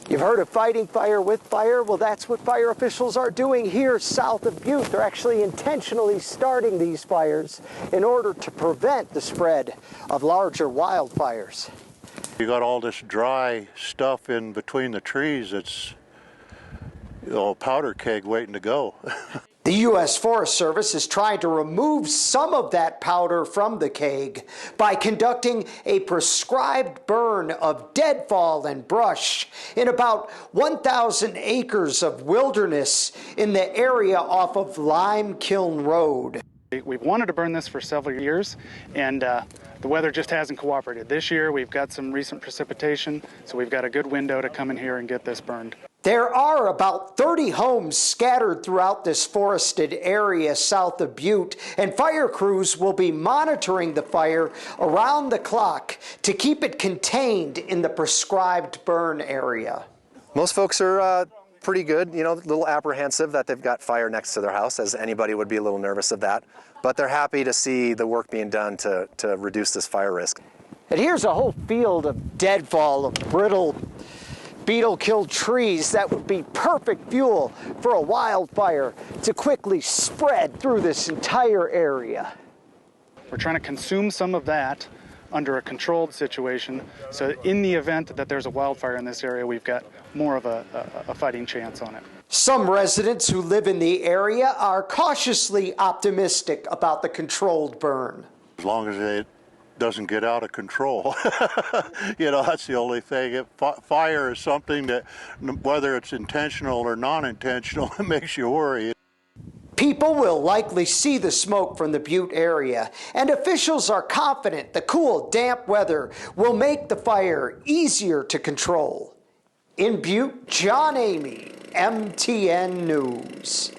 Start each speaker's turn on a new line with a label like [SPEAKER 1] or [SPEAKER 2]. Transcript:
[SPEAKER 1] You've heard of fighting fire with fire? Well, that's what fire officials are doing here south of Butte. They're actually intentionally starting these fires in order to prevent the spread of larger wildfires.
[SPEAKER 2] You got all this dry stuff in between the trees. It's a powder keg waiting to go.
[SPEAKER 1] The U.S. Forest Service is trying to remove some of that powder from the keg by conducting a prescribed burn of deadfall and brush in about 1,000 acres of wilderness in the area off of Lime Kiln Road.
[SPEAKER 3] We've wanted to burn this for several years, and the weather just hasn't cooperated. This year we've got some recent precipitation, so we've got a good window to come in here and get this burned.
[SPEAKER 1] There are about 30 homes scattered throughout this forested area south of Butte, and fire crews will be monitoring the fire around the clock to keep it contained in the prescribed burn area.
[SPEAKER 4] Most folks are pretty good, a little apprehensive that they've got fire next to their house, as anybody would be a little nervous of that. But they're happy to see the work being done to reduce this fire risk.
[SPEAKER 1] And here's a whole field of deadfall, of brittle, beetle-killed trees that would be perfect fuel for a wildfire to quickly spread through this entire area.
[SPEAKER 3] We're trying to consume some of that under a controlled situation, so in the event that there's a wildfire in this area, we've got more of a fighting chance on it.
[SPEAKER 1] Some residents who live in the area are cautiously optimistic about the controlled burn.
[SPEAKER 2] As long as it doesn't get out of control. That's the only thing. Fire is something that, whether it's intentional or non-intentional, it makes you worry.
[SPEAKER 1] People will likely see the smoke from the Butte area, and officials are confident the cool, damp weather will make the fire easier to control. In Butte, John Amy, MTN News.